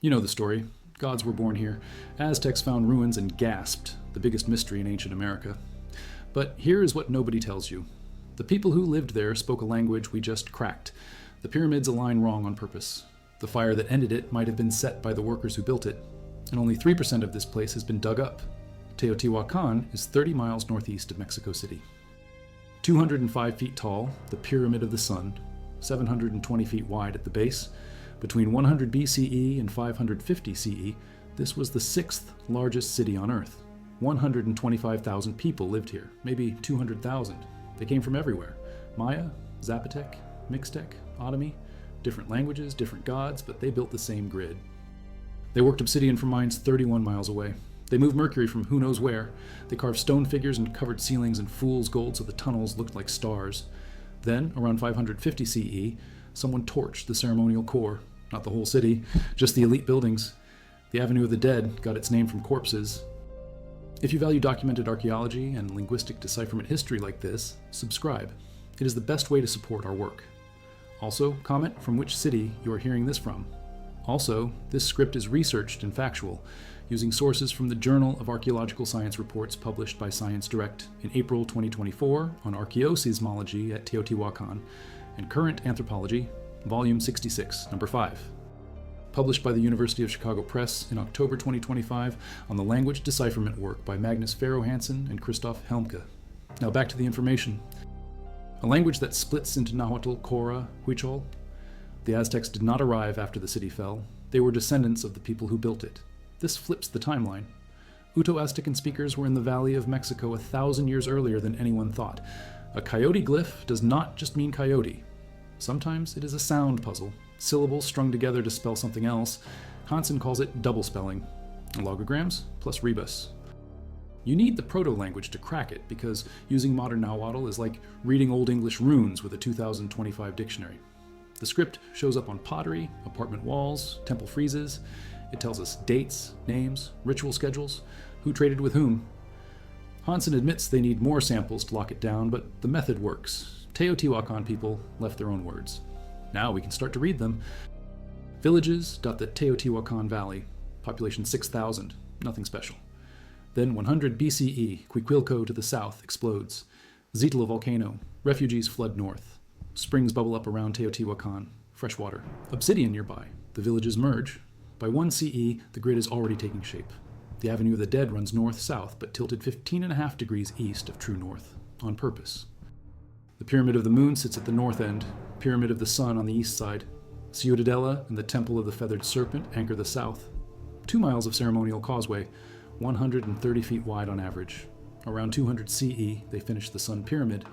You know the story. Gods were born here. Aztecs found ruins and gasped, the biggest mystery in ancient America. But here is what nobody tells you. The people who lived there spoke a language we just cracked. The pyramids align wrong on purpose. The fire that ended it might have been set by the workers who built it, and only 3% of this place has been dug up. Teotihuacan is 30 miles northeast of Mexico City. 205 feet tall, the Pyramid of the Sun, 720 feet wide at the base. Between 100 BCE and 550 CE, this was the sixth largest city on Earth. 125,000 people lived here, maybe 200,000. They came from everywhere. Maya, Zapotec, Mixtec, Otomi, different languages, different gods, but they built the same grid. They worked obsidian from mines 31 miles away. They moved mercury from who knows where. They carved stone figures and covered ceilings in fool's gold so the tunnels looked like stars. Then, around 550 CE, someone torched the ceremonial core. Not the whole city, just the elite buildings. The Avenue of the Dead got its name from corpses. If you value documented archaeology and linguistic decipherment history like this, subscribe. It is the best way to support our work. Also, comment from which city you are hearing this from. Also, this script is researched and factual, using sources from the Journal of Archaeological Science reports published by Science Direct in April 2024 on archaeoseismology at Teotihuacan and Current Anthropology, Volume 66, Number 5. Published by the University of Chicago Press in October 2025 on the language decipherment work by Magnus Farrow-Hansen and Christoph Helmke. Now back to the information. A language that splits into Nahuatl, Cora, Huichol. The Aztecs did not arrive after the city fell. They were descendants of the people who built it. This flips the timeline. Uto-Aztecan speakers were in the Valley of Mexico 1,000 years earlier than anyone thought. A coyote glyph does not just mean coyote. Sometimes it is a sound puzzle, syllables strung together to spell something else. Hansen calls it double spelling. Logograms plus rebus. You need the proto-language to crack it, because using modern Nahuatl is like reading Old English runes with a 2025 dictionary. The script shows up on pottery, apartment walls, temple friezes. It tells us dates, names, ritual schedules, who traded with whom. Hansen admits they need more samples to lock it down, but the method works. Teotihuacan people left their own words. Now we can start to read them. Villages dot the Teotihuacan Valley, population 6,000, nothing special. Then 100 BCE, Quiquilco to the south explodes. Zitla volcano, refugees flood north. Springs bubble up around Teotihuacan, fresh water. Obsidian nearby, the villages merge. By 1 CE, the grid is already taking shape. The Avenue of the Dead runs north-south, but tilted 15.5 degrees east of true north, on purpose. The Pyramid of the Moon sits at the north end, Pyramid of the Sun on the east side. Ciudadela and the Temple of the Feathered Serpent anchor the south. 2 miles of ceremonial causeway, 130 feet wide on average. Around 200 CE, they finish the Sun Pyramid,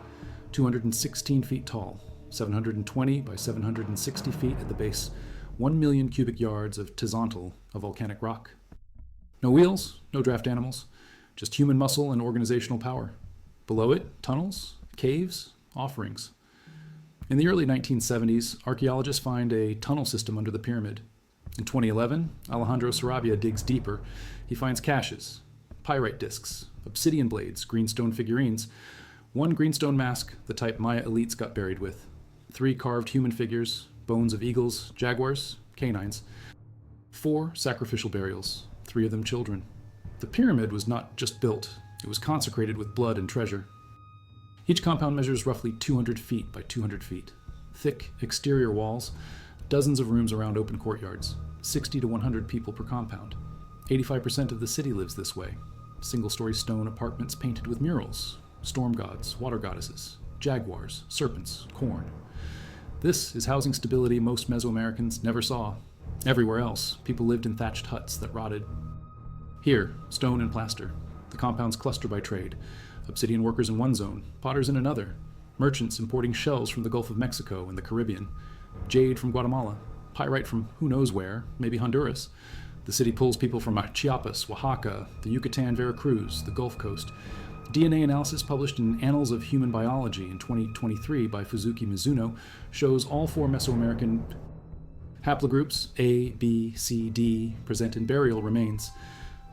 216 feet tall, 720 by 760 feet at the base, 1 million cubic yards of Tizontle, a volcanic rock. No wheels, no draft animals, just human muscle and organizational power. Below it, tunnels, caves, offerings. In the early 1970s, archaeologists find a tunnel system under the pyramid. In 2011, Alejandro Sarabia digs deeper. He finds caches, pyrite discs, obsidian blades, greenstone figurines, 1 greenstone mask, the type Maya elites got buried with, 3 carved human figures, bones of eagles, jaguars, canines, 4 sacrificial burials, 3 of them children. The pyramid was not just built, it was consecrated with blood and treasure. Each compound measures roughly 200 feet by 200 feet. Thick exterior walls, dozens of rooms around open courtyards, 60 to 100 people per compound. 85% of the city lives this way. Single-story stone apartments painted with murals, storm gods, water goddesses, jaguars, serpents, corn. This is housing stability most Mesoamericans never saw. Everywhere else, people lived in thatched huts that rotted. Here, stone and plaster. The compounds cluster by trade. Obsidian workers in one zone, potters in another. Merchants importing shells from the Gulf of Mexico and the Caribbean. Jade from Guatemala. Pyrite from who knows where, maybe Honduras. The city pulls people from Chiapas, Oaxaca, the Yucatan, Veracruz, the Gulf Coast. DNA analysis published in Annals of Human Biology in 2023 by Fuzuki Mizuno shows all 4 Mesoamerican haplogroups A, B, C, D present in burial remains.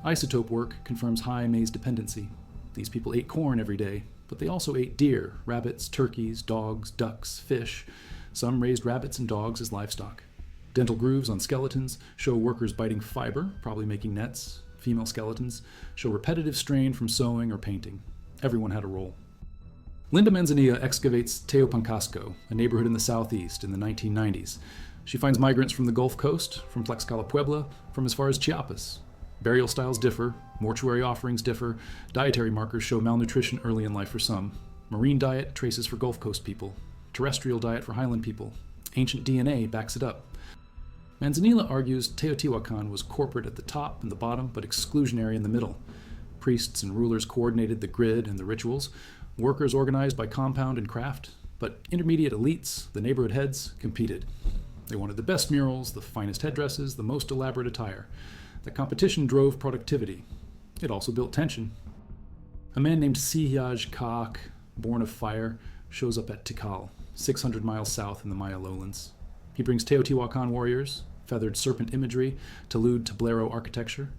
Isotope work confirms high maize dependency. These people ate corn every day, but they also ate deer, rabbits, turkeys, dogs, ducks, fish. Some raised rabbits and dogs as livestock. Dental grooves on skeletons show workers biting fiber, probably making nets. Female skeletons show repetitive strain from sewing or painting. Everyone had a role. Linda Manzanilla excavates Teotihuacan, a neighborhood in the southeast, in the 1990s. She finds migrants from the Gulf Coast, from Tlaxcala Puebla, from as far as Chiapas. Burial styles differ, mortuary offerings differ, dietary markers show malnutrition early in life for some. Marine diet traces for Gulf Coast people, terrestrial diet for highland people. Ancient DNA backs it up. Manzanilla argues Teotihuacan was corporate at the top and the bottom, but exclusionary in the middle. Priests and rulers coordinated the grid and the rituals. Workers organized by compound and craft, but intermediate elites, the neighborhood heads, competed. They wanted the best murals, the finest headdresses, the most elaborate attire. The competition drove productivity. It also built tension. A man named Sihaj Kaak, born of fire, shows up at Tikal, 600 miles south in the Maya lowlands. He brings Teotihuacan warriors, feathered serpent imagery, Talud tablero architecture.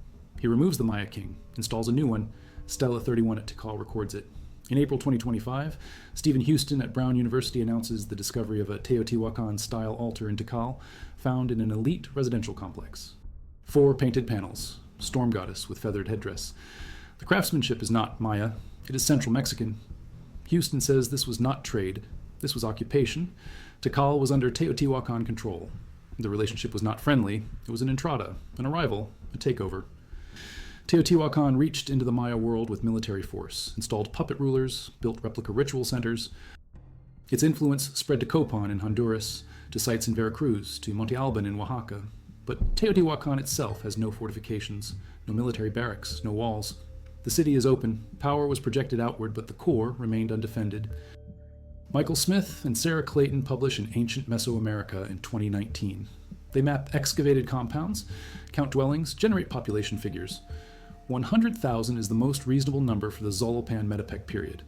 He removes the Maya king, installs a new one. Stela 31 at Tikal records it. In April 2025, Stephen Houston at Brown University announces the discovery of a Teotihuacan-style altar in Tikal, found in an elite residential complex. 4 painted panels, storm goddess with feathered headdress. The craftsmanship is not Maya, it is Central Mexican. Houston says this was not trade, this was occupation. Tikal was under Teotihuacan control. The relationship was not friendly, it was an entrada, an arrival, a takeover. Teotihuacan reached into the Maya world with military force, installed puppet rulers, built replica ritual centers. Its influence spread to Copan in Honduras, to sites in Veracruz, to Monte Alban in Oaxaca. But Teotihuacan itself has no fortifications, no military barracks, no walls. The city is open, power was projected outward, but the core remained undefended. Michael Smith and Sarah Clayton publish in Ancient Mesoamerica in 2019. They map excavated compounds, count dwellings, generate population figures. 100,000 is the most reasonable number for the Zolopan Metapec period.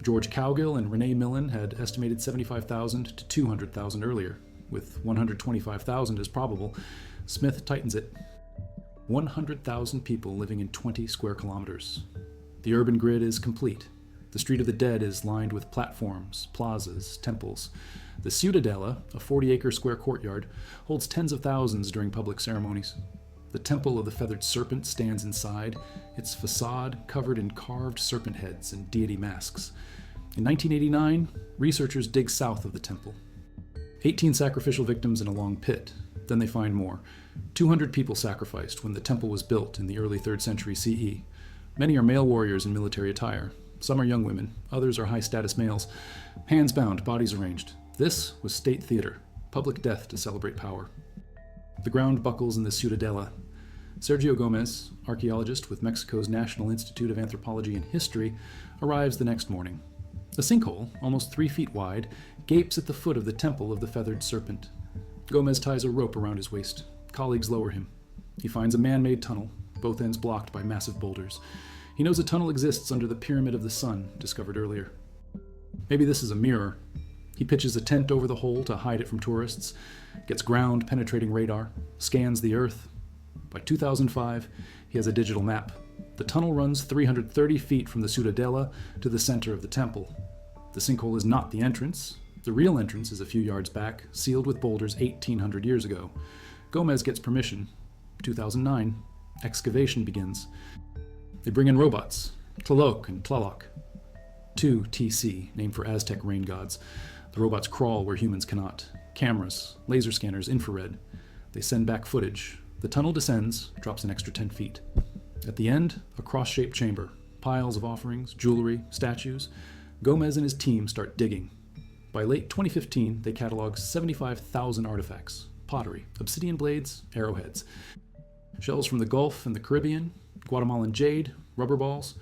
George Cowgill and Renee Millen had estimated 75,000 to 200,000 earlier, with 125,000 as probable. Smith tightens it. 100,000 people living in 20 square kilometers. The urban grid is complete. The Street of the Dead is lined with platforms, plazas, temples. The Ciudadela, a 40-acre square courtyard, holds tens of thousands during public ceremonies. The Temple of the Feathered Serpent stands inside, its facade covered in carved serpent heads and deity masks. In 1989, researchers dig south of the temple. 18 sacrificial victims in a long pit. Then they find more. 200 people sacrificed when the temple was built in the early 3rd century CE. Many are male warriors in military attire. Some are young women, others are high-status males. Hands bound, bodies arranged. This was state theater, public death to celebrate power. The ground buckles in the Ciudadela. Sergio Gomez, archaeologist with Mexico's National Institute of Anthropology and History, arrives the next morning. A sinkhole, almost 3 feet wide, gapes at the foot of the Temple of the Feathered Serpent. Gomez ties a rope around his waist. Colleagues lower him. He finds a man-made tunnel, both ends blocked by massive boulders. He knows a tunnel exists under the Pyramid of the Sun, discovered earlier. Maybe this is a mirror. He pitches a tent over the hole to hide it from tourists, gets ground-penetrating radar, scans the Earth. By 2005, he has a digital map. The tunnel runs 330 feet from the Ciudadela to the center of the temple. The sinkhole is not the entrance. The real entrance is a few yards back, sealed with boulders 1,800 years ago. Gomez gets permission. 2009, excavation begins. They bring in robots, Tlaloc and Tlaloc. 2 TC, named for Aztec rain gods. The robots crawl where humans cannot. Cameras, laser scanners, infrared. They send back footage. The tunnel descends, drops an extra 10 feet. At the end, a cross-shaped chamber. Piles of offerings, jewelry, statues. Gomez and his team start digging. By late 2015, they catalog 75,000 artifacts. Pottery, obsidian blades, arrowheads. Shells from the Gulf and the Caribbean, Guatemalan jade, rubber balls,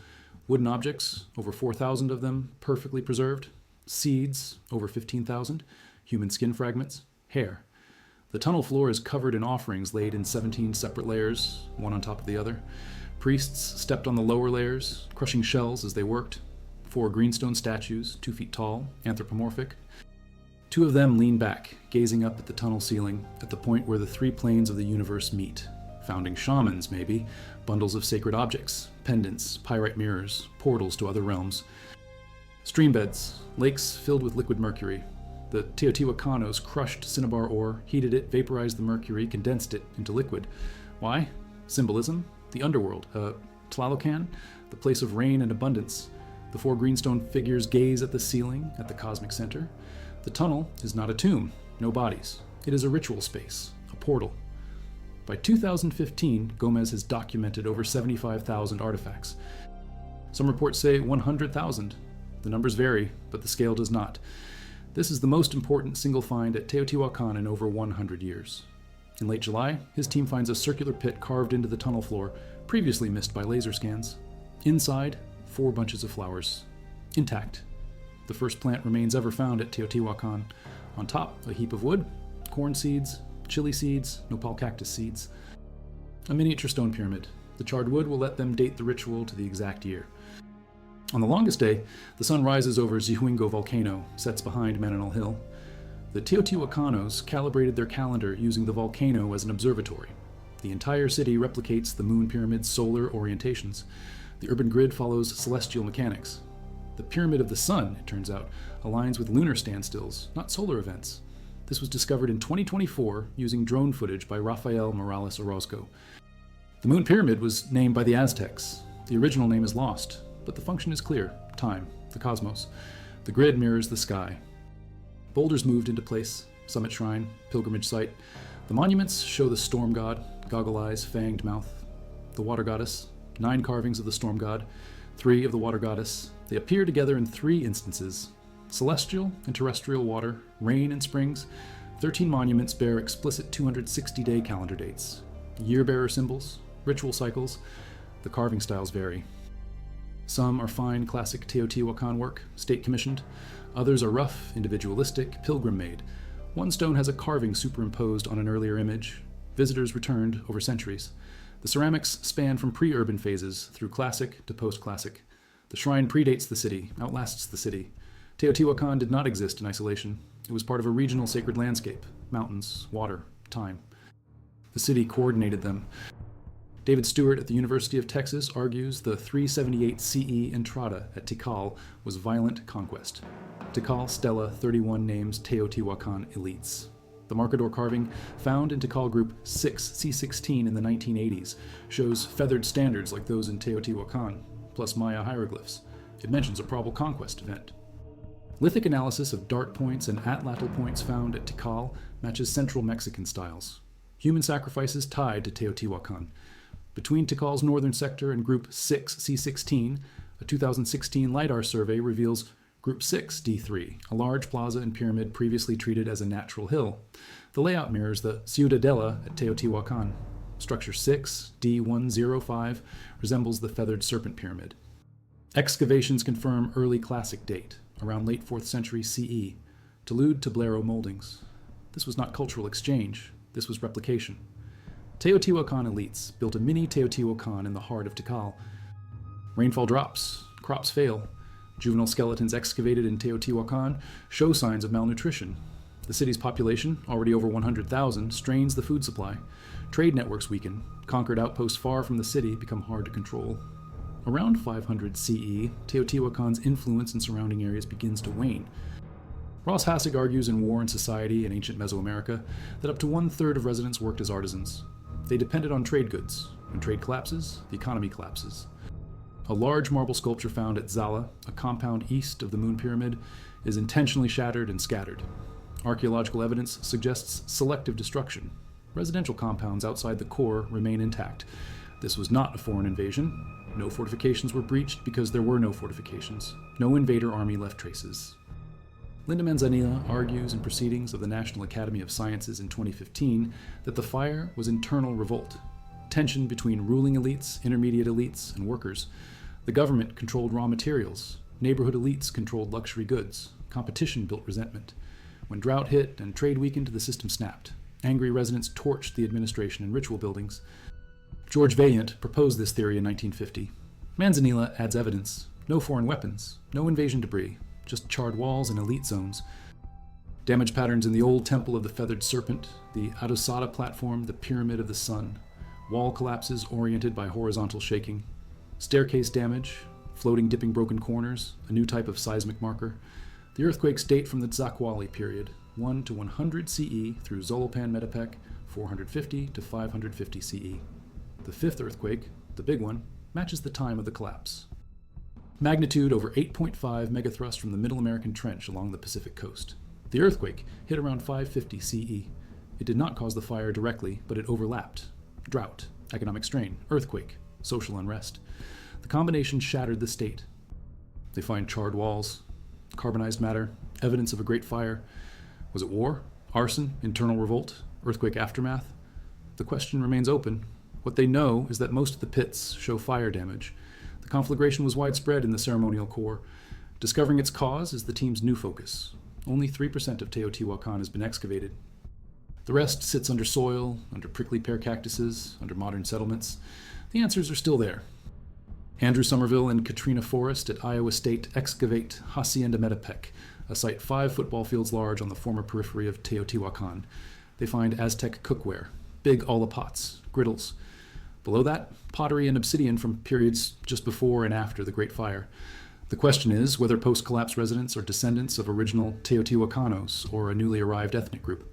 wooden objects, over 4,000 of them perfectly preserved. Seeds, over 15,000. Human skin fragments. Hair. The tunnel floor is covered in offerings laid in 17 separate layers, one on top of the other. Priests stepped on the lower layers, crushing shells as they worked. 4 greenstone statues, 2 feet tall, anthropomorphic. 2 of them lean back, gazing up at the tunnel ceiling, at the point where the 3 planes of the universe meet. Founding shamans, maybe. Bundles of sacred objects, pendants, pyrite mirrors, portals to other realms. Streambeds, lakes filled with liquid mercury. The Teotihuacanos crushed cinnabar ore, heated it, vaporized the mercury, condensed it into liquid. Why? Symbolism? The underworld. Teotihuacan? The place of rain and abundance. The four greenstone figures gaze at the ceiling, at the cosmic center. The tunnel is not a tomb, no bodies. It is a ritual space, a portal. By 2015, Gomez has documented over 75,000 artifacts. Some reports say 100,000. The numbers vary, but the scale does not. This is the most important single find at Teotihuacan in over 100 years. In late July, his team finds a circular pit carved into the tunnel floor, previously missed by laser scans. Inside, 4 bunches of flowers, intact. The first plant remains ever found at Teotihuacan. On top, a heap of wood, corn seeds, chili seeds, nopal cactus seeds. A miniature stone pyramid. The charred wood will let them date the ritual to the exact year. On the longest day, the sun rises over Zihuingo volcano, sets behind Mananal Hill. The Teotihuacanos calibrated their calendar using the volcano as an observatory. The entire city replicates the moon pyramid's solar orientations. The urban grid follows celestial mechanics. The Pyramid of the Sun, it turns out, aligns with lunar standstills, not solar events. This was discovered in 2024 using drone footage by Rafael Morales Orozco. The moon pyramid was named by the Aztecs. The original name is lost, but the function is clear: time, the cosmos. The grid mirrors the sky. Boulders moved into place, summit shrine, pilgrimage site. The monuments show the storm god, goggle eyes, fanged mouth. The water goddess, 9 carvings of the storm god, 3 of the water goddess. They appear together in 3 instances: celestial and terrestrial water, rain and springs. 13 monuments bear explicit 260-day calendar dates. Year-bearer symbols, ritual cycles. The carving styles vary. Some are fine classic Teotihuacan work, state-commissioned. Others are rough, individualistic, pilgrim-made. One stone has a carving superimposed on an earlier image. Visitors returned over centuries. The ceramics span from pre-urban phases through classic to post-classic. The shrine predates the city, outlasts the city. Teotihuacan did not exist in isolation. It was part of a regional sacred landscape: mountains, water, time. The city coordinated them. David Stewart at the University of Texas argues the 378 CE Entrada at Tikal was violent conquest. Tikal Stela 31 names Teotihuacan elites. The marcador carving, found in Tikal Group 6 C16 in the 1980s, shows feathered standards like those in Teotihuacan, plus Maya hieroglyphs. It mentions a probable conquest event. Lithic analysis of dart points and atlatl points found at Tikal matches Central Mexican styles. Human sacrifices tied to Teotihuacan. Between Tikal's northern sector and Group 6 C16, a 2016 LiDAR survey reveals Group 6 D3, a large plaza and pyramid previously treated as a natural hill. The layout mirrors the Ciudadela at Teotihuacan. Structure 6 D105 resembles the feathered serpent pyramid. Excavations confirm early classic date, around late 4th century CE, Tolud tablero moldings. This was not cultural exchange, this was replication. Teotihuacan elites built a mini Teotihuacan in the heart of Tikal. Rainfall drops, crops fail. Juvenile skeletons excavated in Teotihuacan show signs of malnutrition. The city's population, already over 100,000, strains the food supply. Trade networks weaken. Conquered outposts far from the city become hard to control. Around 500 CE, Teotihuacan's influence in surrounding areas begins to wane. Ross Hassig argues in War and Society in Ancient Mesoamerica that up to 1/3 of residents worked as artisans. They depended on trade goods. When trade collapses, the economy collapses. A large marble sculpture found at Zala, a compound east of the Moon Pyramid, is intentionally shattered and scattered. Archaeological evidence suggests selective destruction. Residential compounds outside the core remain intact. This was not a foreign invasion. No fortifications were breached because there were no fortifications. No invader army left traces. Linda Manzanilla argues in Proceedings of the National Academy of Sciences in 2015 that the fire was internal revolt, tension between ruling elites, intermediate elites, and workers. The government controlled raw materials. Neighborhood elites controlled luxury goods. Competition built resentment. When drought hit and trade weakened, the system snapped. Angry residents torched the administration and ritual buildings. George Vaillant proposed this theory in 1950. Manzanilla adds evidence. No foreign weapons, no invasion debris, just charred walls and elite zones. Damage patterns in the old temple of the feathered serpent, the Adosada platform, the pyramid of the sun. Wall collapses oriented by horizontal shaking. Staircase damage, floating dipping broken corners, a new type of seismic marker. The earthquakes date from the Zakwali period, 1 to 100 CE through Zolopan Metepec, 450 to 550 CE. The fifth earthquake, the big one, matches the time of the collapse. Magnitude over 8.5 megathrust from the Middle American Trench along the Pacific coast. The earthquake hit around 550 CE. It did not cause the fire directly, but it overlapped. Drought, economic strain, earthquake, social unrest. The combination shattered the state. They find charred walls, carbonized matter, evidence of a great fire. Was it war, arson, internal revolt, earthquake aftermath? The question remains open. What they know is that most of the pits show fire damage. The conflagration was widespread in the ceremonial core. Discovering its cause is the team's new focus. Only 3% of Teotihuacan has been excavated. The rest sits under soil, under prickly pear cactuses, under modern settlements. The answers are still there. Andrew Somerville and Katrina Forrest at Iowa State excavate Hacienda Metepec, a site 5 football fields large on the former periphery of Teotihuacan. They find Aztec cookware, big olla pots, griddles. Below that, pottery and obsidian from periods just before and after the Great Fire. The question is whether post-collapse residents are descendants of original Teotihuacanos or a newly arrived ethnic group.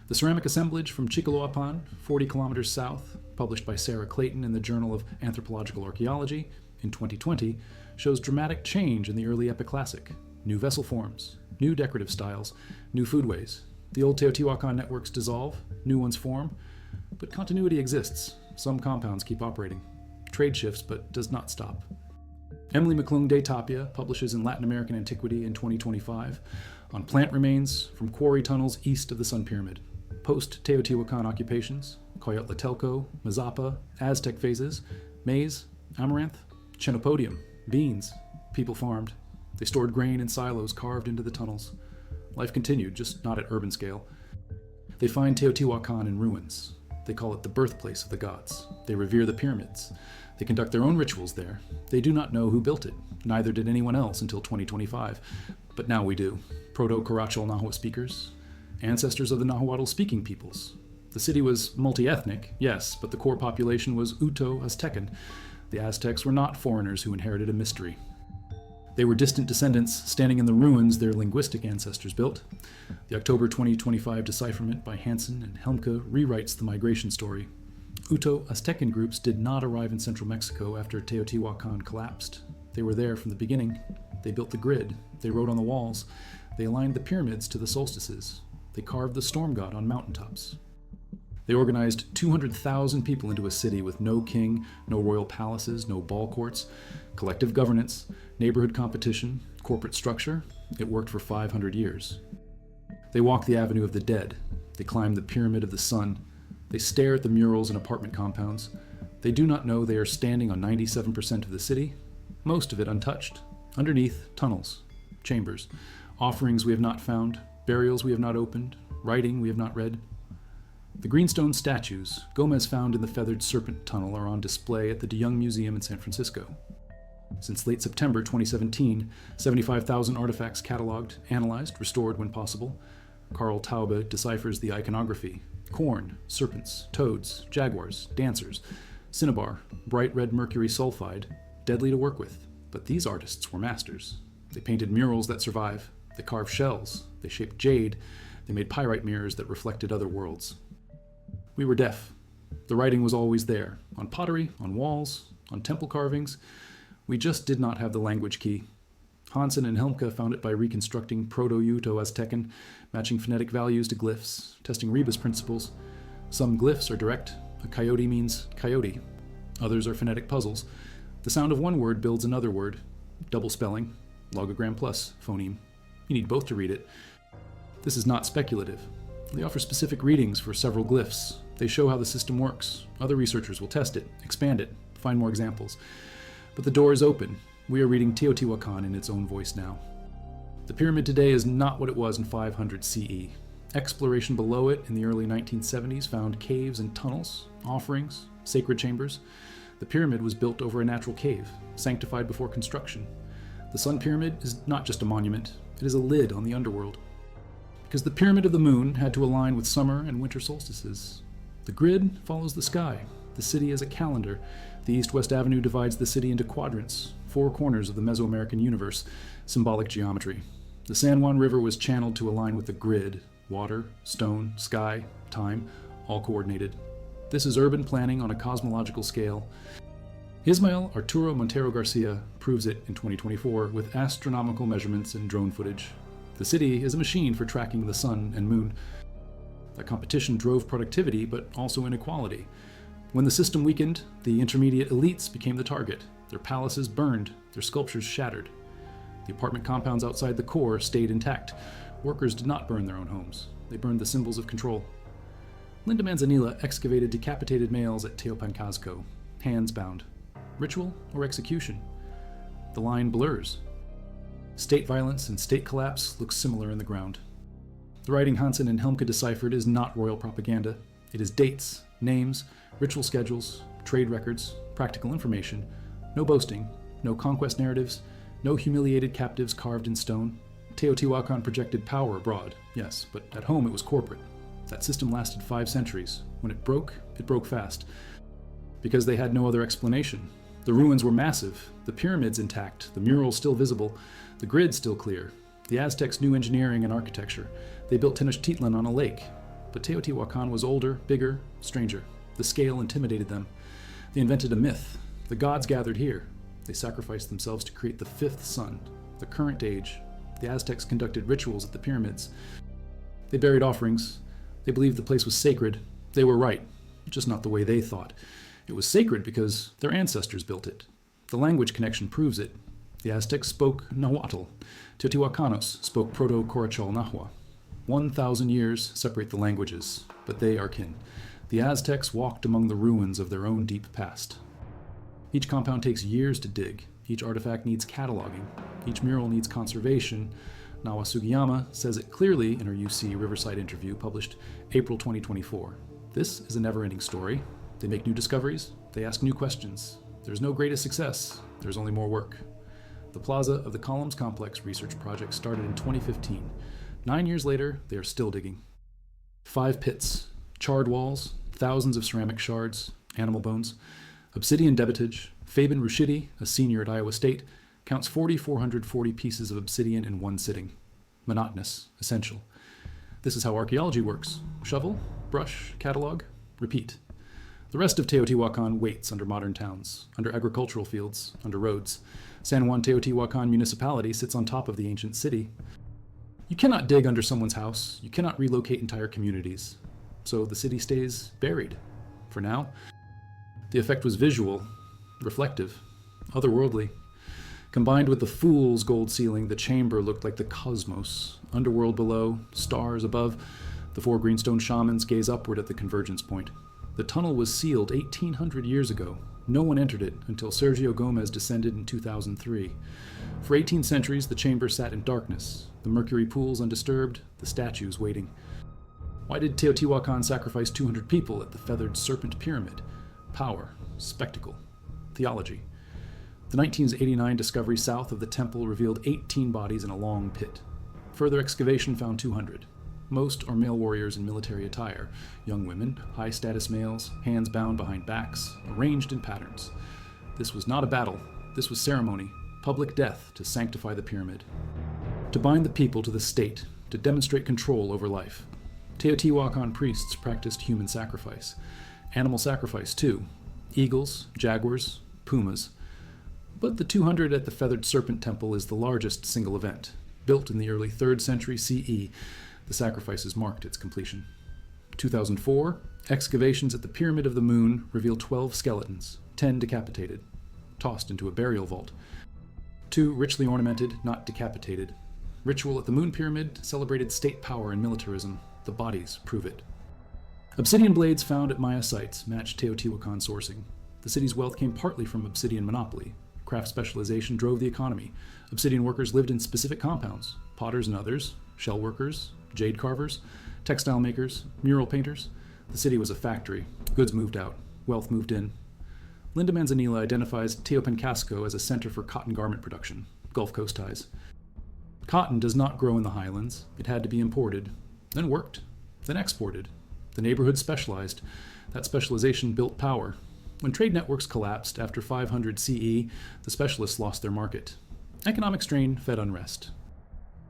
The ceramic assemblage from Chicoloapan, 40 kilometers south, published by Sarah Clayton in the Journal of Anthropological Archaeology in 2020, shows dramatic change in the early Epiclassic. New vessel forms, new decorative styles, new foodways. The old Teotihuacan networks dissolve, new ones form, but continuity exists. Some compounds keep operating. Trade shifts, but does not stop. Emily McClung de Tapia publishes in Latin American Antiquity in 2025 on plant remains from quarry tunnels east of the Sun Pyramid. Post-Teotihuacan occupations, Coyotletelco, Mazapa, Aztec phases, maize, amaranth, chenopodium, beans. People farmed. They stored grain in silos carved into the tunnels. Life continued, just not at urban scale. They find Teotihuacan in ruins. They call it the birthplace of the gods. They revere the pyramids. They conduct their own rituals there. They do not know who built it. Neither did anyone else until 2025. But now we do. Proto-Carachal Nahua speakers, ancestors of the Nahuatl-speaking peoples. The city was multi-ethnic, yes, but the core population was Uto-Aztecan. The Aztecs were not foreigners who inherited a mystery. They were distant descendants standing in the ruins their linguistic ancestors built. The October 2025 decipherment by Hansen and Helmke rewrites the migration story. Uto-Aztecan groups did not arrive in central Mexico after Teotihuacan collapsed. They were there from the beginning. They built the grid. They wrote on the walls. They aligned the pyramids to the solstices. They carved the storm god on mountaintops. They organized 200,000 people into a city with no king, no royal palaces, no ball courts, collective governance, neighborhood competition, corporate structure. It worked for 500 years. They walk the Avenue of the Dead. They climb the Pyramid of the Sun. They stare at the murals in apartment compounds. They do not know they are standing on 97% of the city, most of it untouched. Underneath, tunnels, chambers, offerings we have not found, burials we have not opened, writing we have not read. The greenstone statues Gomez found in the Feathered Serpent Tunnel are on display at the De Young Museum in San Francisco. Since late September 2017, 75,000 artifacts cataloged, analyzed, restored when possible. Carl Taube deciphers the iconography. Corn, serpents, toads, jaguars, dancers, cinnabar, bright red mercury sulfide, deadly to work with. But these artists were masters. They painted murals that survive. They carved shells. They shaped jade. They made pyrite mirrors that reflected other worlds. We were deaf. The writing was always there, on pottery, on walls, on temple carvings. We just did not have the language key. Hansen and Helmke found it by reconstructing Proto-Uto-Aztecan, matching phonetic values to glyphs, testing Rebus principles. Some glyphs are direct. A coyote means coyote. Others are phonetic puzzles. The sound of one word builds another word. Double spelling, logogram plus phoneme. You need both to read it. This is not speculative. They offer specific readings for several glyphs. They show how the system works. Other researchers will test it, expand it, find more examples. But the door is open. We are reading Teotihuacan in its own voice now. The pyramid today is not what it was in 500 CE. Exploration below it in the early 1970s found caves and tunnels, offerings, sacred chambers. The pyramid was built over a natural cave, sanctified before construction. The Sun Pyramid is not just a monument, it is a lid on the underworld. Because the Pyramid of the Moon had to align with summer and winter solstices. The grid follows the sky. The city is a calendar. The East-West Avenue divides the city into quadrants, 4 corners of the Mesoamerican universe, symbolic geometry. The San Juan River was channeled to align with the grid: water, stone, sky, time, all coordinated. This is urban planning on a cosmological scale. Ismael Arturo Montero Garcia proves it in 2024 with astronomical measurements and drone footage. The city is a machine for tracking the sun and moon. That competition drove productivity, but also inequality. When the system weakened, the intermediate elites became the target. Their palaces burned, their sculptures shattered. The apartment compounds outside the core stayed intact. Workers did not burn their own homes. They burned the symbols of control. Linda Manzanilla excavated decapitated males at Teotihuacan, hands bound. Ritual or execution? The line blurs. State violence and state collapse look similar in the ground. The writing Hansen and Helmke deciphered is not royal propaganda. It is dates, names, ritual schedules, trade records, practical information, no boasting, no conquest narratives, no humiliated captives carved in stone. Teotihuacan projected power abroad, yes, but at home it was corporate. That system lasted 5 centuries. When it broke fast. Because they had no other explanation. The ruins were massive, the pyramids intact, the murals still visible, the grid still clear. The Aztecs knew engineering and architecture. They built Tenochtitlan on a lake. But Teotihuacan was older, bigger, stranger. The scale intimidated them. They invented a myth. The gods gathered here. They sacrificed themselves to create the 5th sun, the current age. The Aztecs conducted rituals at the pyramids. They buried offerings. They believed the place was sacred. They were right, just not the way they thought. It was sacred because their ancestors built it. The language connection proves it. The Aztecs spoke Nahuatl. Teotihuacanos spoke Proto-Corachol Nahua. 1,000 years separate the languages, but they are kin. The Aztecs walked among the ruins of their own deep past. Each compound takes years to dig. Each artifact needs cataloging. Each mural needs conservation. Nawa Sugiyama says it clearly in her UC Riverside interview published April 2024. This is a never-ending story. They make new discoveries. They ask new questions. There's no greatest success. There's only more work. The Plaza of the Columns Complex research project started in 2015. 9 years later, they are still digging. 5 pits, charred walls, thousands of ceramic shards, animal bones, obsidian debitage. Fabian Rushidi, a senior at Iowa State, counts 4,440 pieces of obsidian in one sitting. Monotonous, essential. This is how archaeology works. Shovel, brush, catalog, repeat. The rest of Teotihuacan waits under modern towns, under agricultural fields, under roads. San Juan Teotihuacan municipality sits on top of the ancient city. You cannot dig under someone's house. You cannot relocate entire communities. So the city stays buried. For now, the effect was visual, reflective, otherworldly. Combined with the fool's gold ceiling, the chamber looked like the cosmos. Underworld below, stars above. The 4 greenstone shamans gaze upward at the convergence point. The tunnel was sealed 1,800 years ago. No one entered it until Sergio Gomez descended in 2003. For 18 centuries, the chamber sat in darkness, the mercury pools undisturbed, the statues waiting. Why did Teotihuacan sacrifice 200 people at the feathered serpent pyramid? Power, spectacle, theology. The 1989 discovery south of the temple revealed 18 bodies in a long pit. Further excavation found 200. Most are male warriors in military attire, young women, high-status males, hands bound behind backs, arranged in patterns. This was not a battle. This was ceremony, public death to sanctify the pyramid. To bind the people to the state, to demonstrate control over life. Teotihuacan priests practiced human sacrifice. Animal sacrifice, too. Eagles, jaguars, pumas. But the 200 at the Feathered Serpent Temple is the largest single event. Built in the early 3rd century CE, the sacrifices marked its completion. 2004, excavations at the Pyramid of the Moon reveal 12 skeletons, 10 decapitated, tossed into a burial vault. 2 richly ornamented, not decapitated. Ritual at the Moon Pyramid celebrated state power and militarism. The bodies prove it. Obsidian blades found at Maya sites matched Teotihuacan sourcing. The city's wealth came partly from obsidian monopoly. Craft specialization drove the economy. Obsidian workers lived in specific compounds. Potters and others, shell workers, jade carvers, textile makers, mural painters. The city was a factory. Goods moved out. Wealth moved in. Linda Manzanilla identifies Teotihuacan as a center for cotton garment production, Gulf Coast ties. Cotton does not grow in the highlands. It had to be imported, then worked, then exported. The neighborhood specialized. That specialization built power. When trade networks collapsed after 500 CE, the specialists lost their market. Economic strain fed unrest.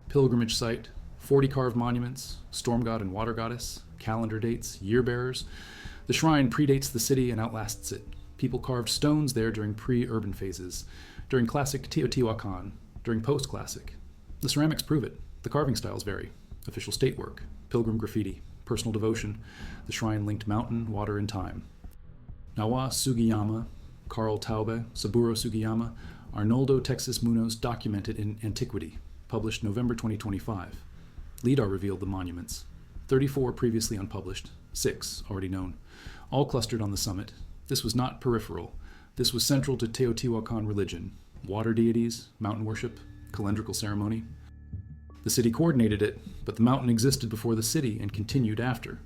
pilgrimage site, 40 carved monuments, storm god and water goddess, calendar dates, year bearers. The shrine predates the city and outlasts it. People carved stones there during pre-urban phases, during classic Teotihuacan, during post-classic. The ceramics prove it. The carving styles vary. Official state work, pilgrim graffiti, personal devotion. The shrine linked mountain, water, and time. Nawa Sugiyama, Carl Taube, Saburo Sugiyama, Arnoldo Texas Munoz documented in Antiquity, published November 2025. LIDAR revealed the monuments. 34 previously unpublished, 6 already known, all clustered on the summit. This was not peripheral. This was central to Teotihuacan religion, water deities, mountain worship, calendrical ceremony. The city coordinated it, but the mountain existed before the city and continued after.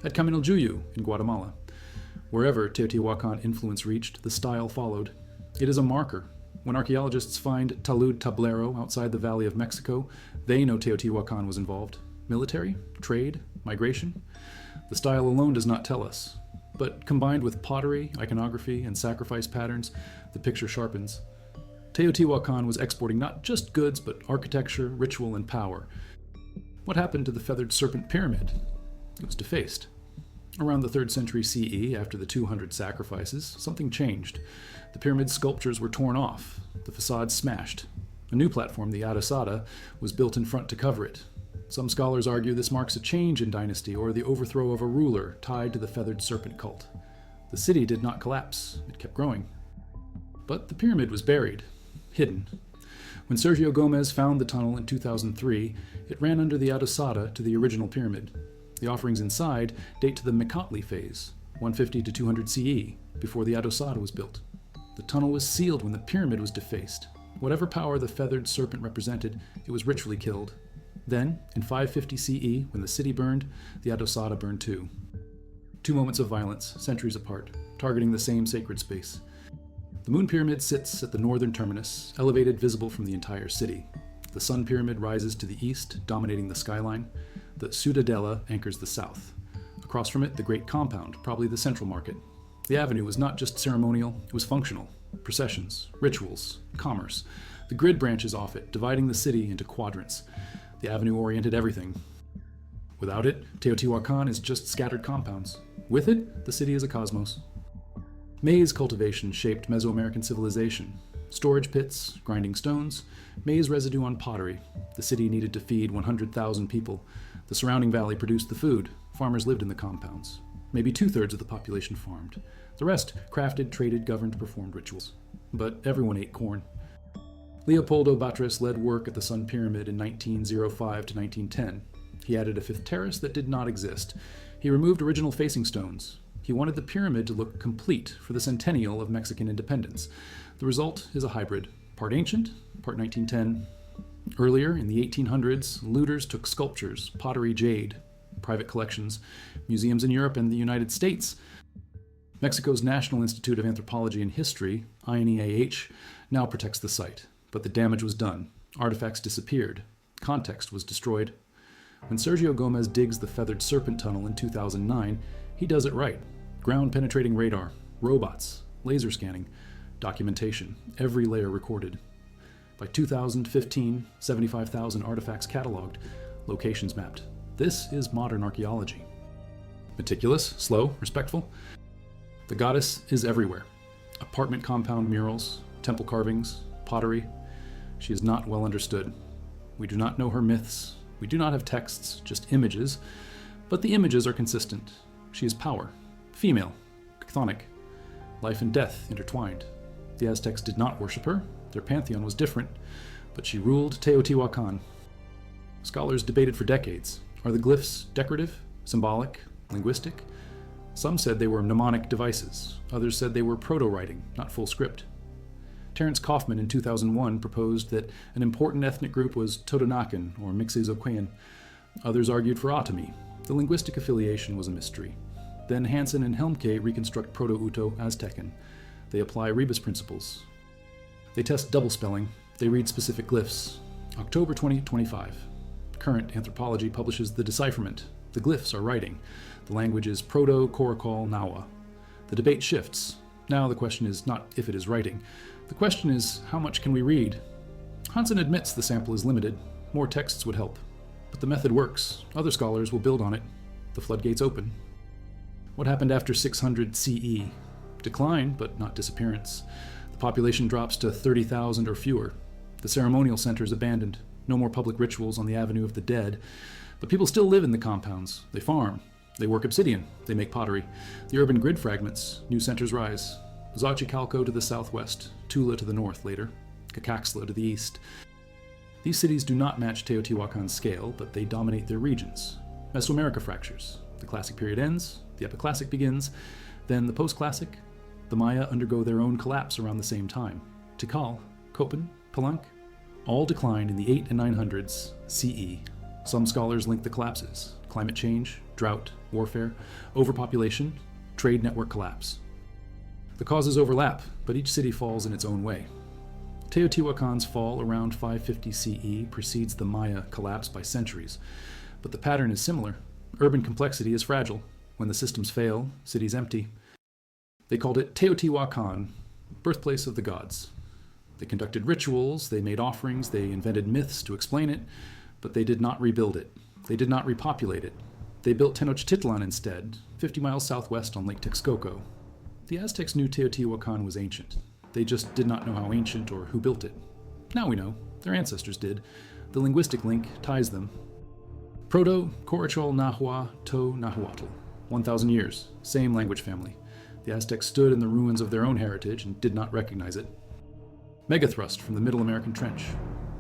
At Caminiljuyu in Guatemala, wherever Teotihuacan influence reached, the style followed. It is a marker. When archaeologists find Talud Tablero outside the Valley of Mexico, they know Teotihuacan was involved. Military? Trade? Migration? The style alone does not tell us. But combined with pottery, iconography, and sacrifice patterns, the picture sharpens. Teotihuacan was exporting not just goods, but architecture, ritual, and power. What happened to the feathered serpent pyramid? It was defaced. Around the 3rd century CE, after the 200 sacrifices, something changed. The pyramid sculptures were torn off, the facade smashed. A new platform, the adosada, was built in front to cover it. Some scholars argue this marks a change in dynasty or the overthrow of a ruler tied to the feathered serpent cult. The city did not collapse, it kept growing. But the pyramid was buried, hidden. When Sergio Gomez found the tunnel in 2003, it ran under the adosada to the original pyramid. The offerings inside date to the Mecatli phase, 150 to 200 CE, before the adosada was built. The tunnel was sealed when the pyramid was defaced. Whatever power the feathered serpent represented, it was ritually killed. Then, in 550 CE, when the city burned, the adosada burned too. 2 moments of violence, centuries apart, targeting the same sacred space. The moon pyramid sits at the northern terminus, elevated, visible from the entire city. The sun pyramid rises to the east, dominating the skyline. The Ciudadela anchors the south. Across from it, the great compound, probably the central market. The avenue was not just ceremonial, it was functional. Processions, rituals, commerce. The grid branches off it, dividing the city into quadrants. The avenue oriented everything. Without it, Teotihuacan is just scattered compounds. With it, the city is a cosmos. Maize cultivation shaped Mesoamerican civilization. Storage pits, grinding stones, maize residue on pottery. The city needed to feed 100,000 people. The surrounding valley produced the food. Farmers lived in the compounds. Maybe 2/3 of the population farmed. The rest crafted, traded, governed, performed rituals. But everyone ate corn. Leopoldo Batres led work at the Sun Pyramid in 1905 to 1910. He added a 5th terrace that did not exist. He removed original facing stones. He wanted the pyramid to look complete for the centennial of Mexican independence. The result is a hybrid, part ancient, part 1910. Earlier, in the 1800s, looters took sculptures, pottery, jade, private collections, museums in Europe and the United States. Mexico's National Institute of Anthropology and History, INEAH, now protects the site. But the damage was done. Artifacts disappeared. Context was destroyed. When Sergio Gomez digs the feathered serpent tunnel in 2009, he does it right. Ground-penetrating radar, robots, laser scanning, documentation, every layer recorded. By 2015, 75,000 artifacts cataloged, locations mapped. This is modern archaeology. Meticulous, slow, respectful. The goddess is everywhere. Apartment compound murals, temple carvings, pottery. She is not well understood. We do not know her myths. We do not have texts, just images. But the images are consistent. She is power, female, chthonic, life and death intertwined. The Aztecs did not worship her. Their pantheon was different, but she ruled Teotihuacan. Scholars debated for decades. Are the glyphs decorative, symbolic, linguistic? Some said they were mnemonic devices. Others said they were proto-writing, not full script. Terence Kaufman in 2001 proposed that an important ethnic group was Totonacan or Mixozoquean. Others argued for Otomi. The linguistic affiliation was a mystery. Then Hansen and Helmke reconstruct Proto-Uto Aztecan. They apply rebus principles. They test double spelling. They read specific glyphs. October 2025. Current Anthropology publishes the decipherment. The glyphs are writing. The language is Proto-Korokal Nawa. The debate shifts. Now the question is not if it is writing. The question is, how much can we read? Hansen admits the sample is limited. More texts would help. But the method works. Other scholars will build on it. The floodgates open. What happened after 600 CE? Decline, but not disappearance. The population drops to 30,000 or fewer. The ceremonial center is abandoned. No more public rituals on the Avenue of the Dead. But people still live in the compounds. They farm. They work obsidian. They make pottery. The urban grid fragments. New centers rise. Xochicalco to the southwest. Tula to the north later. Cacaxtla to the east. These cities do not match Teotihuacan's scale, but they dominate their regions. Mesoamerica fractures. The Classic period ends. The Epiclassic begins. Then the Post-Classic. The Maya undergo their own collapse around the same time. Tikal, Copan, Palenque, all declined in the 8 and 900s CE. Some scholars link the collapses: climate change, drought, warfare, overpopulation, trade network collapse. The causes overlap, but each city falls in its own way. Teotihuacan's fall around 550 CE precedes the Maya collapse by centuries, but the pattern is similar. Urban complexity is fragile. When the systems fail, cities empty. They called it Teotihuacan, birthplace of the gods. They conducted rituals, they made offerings, they invented myths to explain it, but they did not rebuild it. They did not repopulate it. They built Tenochtitlan instead, 50 miles southwest on Lake Texcoco. The Aztecs knew Teotihuacan was ancient. They just did not know how ancient or who built it. Now we know. Their ancestors did. The linguistic link ties them. Proto-Corachol Nahua To Nahuatl. 1,000 years. Same language family. The Aztecs stood in the ruins of their own heritage and did not recognize it. Megathrust from the Middle American Trench.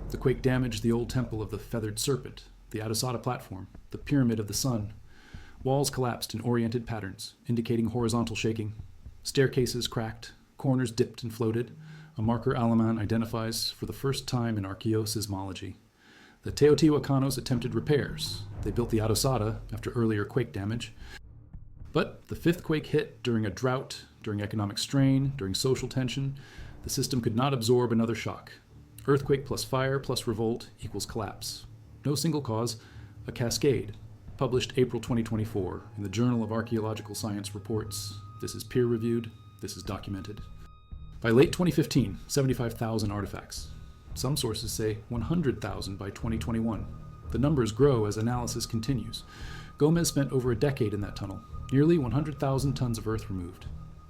The quake damaged the old temple of the Feathered Serpent, the Adosada platform, the Pyramid of the Sun. Walls collapsed in oriented patterns, indicating horizontal shaking. Staircases cracked, corners dipped and floated. A marker Alaman identifies for the first time in archaeosismology. The Teotihuacanos attempted repairs. They built the Adosada after earlier quake damage. But the fifth quake hit during a drought, during economic strain, during social tension. The system could not absorb another shock. Earthquake plus fire plus revolt equals collapse. No single cause, a cascade. Published April 2024 in the Journal of Archaeological Science Reports. This is peer-reviewed. This is documented. By late 2015, 75,000 artifacts. Some sources say 100,000 by 2021. The numbers grow as analysis continues. Gomez spent over a decade in that tunnel. Nearly 100,000 tons of earth removed.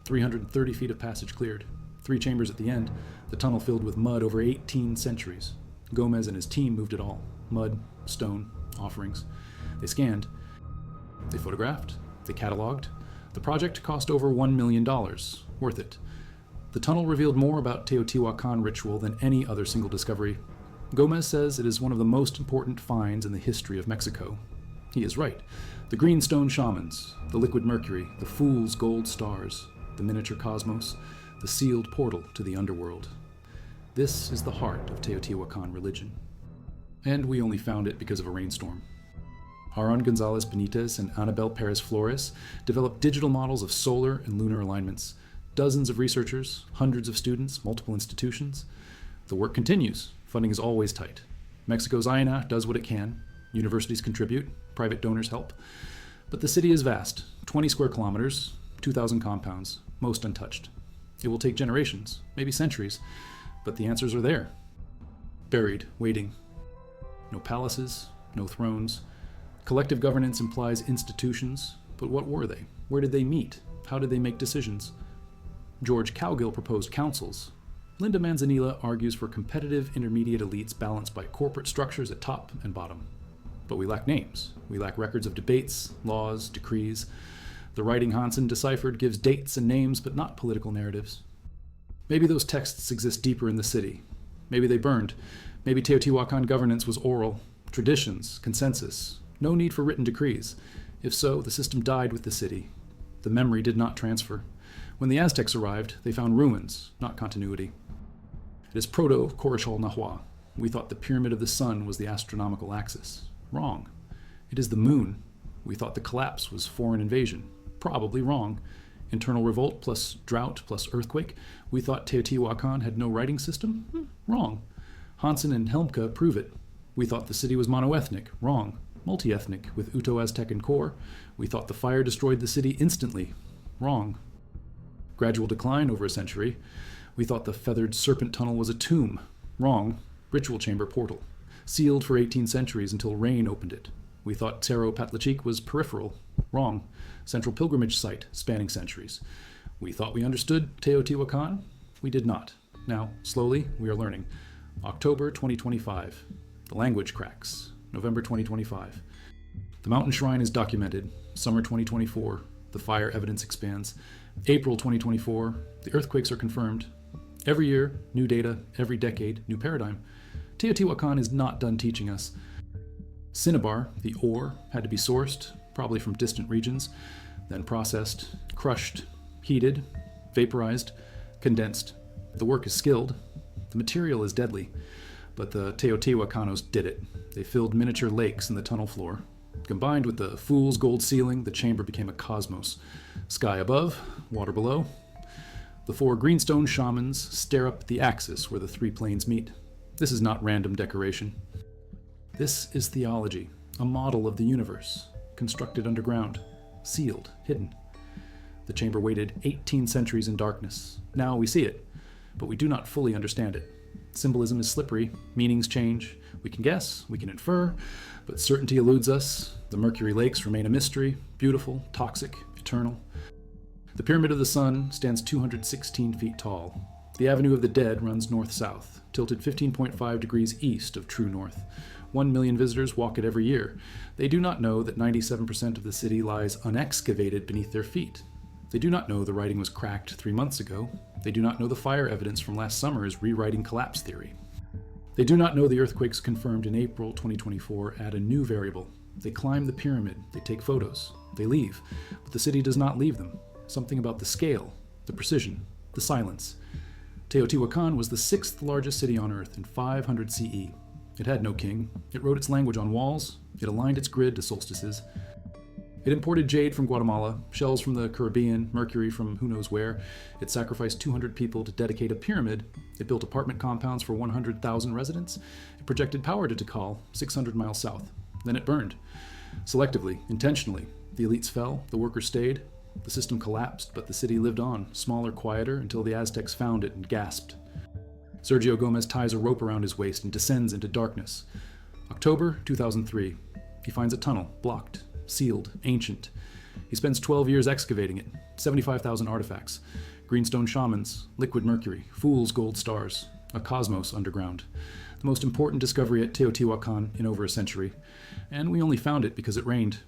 330 feet of passage cleared. 3 chambers at the end. The tunnel filled with mud over 18 centuries. Gomez and his team moved it all. Mud, stone, offerings. They scanned. They photographed. They cataloged. The project cost over $1 million. Worth it. The tunnel revealed more about Teotihuacan ritual than any other single discovery. Gomez says it is one of the most important finds in the history of Mexico. He is right. The greenstone shamans, the liquid mercury, the fool's gold stars, the miniature cosmos, the sealed portal to the underworld. This is the heart of Teotihuacan religion. And we only found it because of a rainstorm. Aaron Gonzalez Benitez and Anabel Perez Flores developed digital models of solar and lunar alignments. Dozens of researchers, hundreds of students, multiple institutions. The work continues. Funding is always tight. Mexico's INA does what it can. Universities contribute. Private donors help. But the city is vast. 20 square kilometers, 2,000 compounds, most untouched. It will take generations, maybe centuries, but the answers are there. Buried, waiting. No palaces, no thrones. Collective governance implies institutions, but what were they? Where did they meet? How did they make decisions? George Cowgill proposed councils. Linda Manzanilla argues for competitive intermediate elites balanced by corporate structures at top and bottom. But we lack names. We lack records of debates, laws, decrees. The writing Hansen deciphered gives dates and names, but not political narratives. Maybe those texts exist deeper in the city. Maybe they burned. Maybe Teotihuacan governance was oral, traditions, consensus, no need for written decrees. If so, the system died with the city. The memory did not transfer. When the Aztecs arrived, they found ruins, not continuity. It is proto-Corachol Nahua. We thought the Pyramid of the Sun was the astronomical axis. Wrong. It is the moon. We thought the collapse was foreign invasion. Probably wrong. Internal revolt plus drought plus earthquake. We thought Teotihuacan had no writing system. Wrong. Hansen and Helmke prove it. We thought the city was monoethnic. Wrong. Multi-ethnic with Uto-Aztecan core. We thought the fire destroyed the city instantly. Wrong. Gradual decline over a century. We thought the Feathered Serpent tunnel was a tomb. Wrong. Ritual chamber portal. sealed for 18 centuries until rain opened it. We thought Cerro Patlachique was peripheral. Wrong. Central pilgrimage site, spanning centuries. We thought we understood Teotihuacan. We did not. Now, slowly, we are learning. October 2025. The language cracks. November 2025. The mountain shrine is documented. Summer 2024. The fire evidence expands. April 2024. The earthquakes are confirmed. Every year, new data. Every decade, new paradigm. Teotihuacan is not done teaching us. Cinnabar, the ore, had to be sourced, probably from distant regions, then processed, crushed, heated, vaporized, condensed. The work is skilled. The material is deadly. But the Teotihuacanos did it. They filled miniature lakes in the tunnel floor. Combined with the fool's gold ceiling, the chamber became a cosmos. Sky above, water below. The four greenstone shamans stare up at the axis where the three planes meet. This is not random decoration. This is theology, a model of the universe, constructed underground, sealed, hidden. The chamber waited 18 centuries in darkness. Now we see it, but we do not fully understand it. Symbolism is slippery, meanings change. We can guess, we can infer, but certainty eludes us. The Mercury Lakes remain a mystery, beautiful, toxic, eternal. The Pyramid of the Sun stands 216 feet tall. The Avenue of the Dead runs north-south, tilted 15.5 degrees east of true north. 1 million visitors walk it every year. They do not know that 97% of the city lies unexcavated beneath their feet. They do not know the writing was cracked 3 months ago. They do not know the fire evidence from last summer is rewriting collapse theory. They do not know the earthquakes confirmed in April 2024 add a new variable. They climb the pyramid, they take photos, they leave, but the city does not leave them. Something about the scale, the precision, the silence. Teotihuacan was the 6th largest city on Earth in 500 CE. It had no king. It wrote its language on walls. It aligned its grid to solstices. It imported jade from Guatemala, shells from the Caribbean, mercury from who knows where. It sacrificed 200 people to dedicate a pyramid. It built apartment compounds for 100,000 residents. It projected power to Tikal, 600 miles south. Then it burned. Selectively, intentionally. The elites fell, the workers stayed. The system collapsed, but the city lived on, smaller, quieter, until the Aztecs found it and gasped. Sergio Gomez ties a rope around his waist and descends into darkness. October 2003. He finds a tunnel, blocked, sealed, ancient. He spends 12 years excavating it, 75,000 artifacts, greenstone shamans, liquid mercury, fool's gold stars, a cosmos underground. The most important discovery at Teotihuacan in over a century. And we only found it because it rained.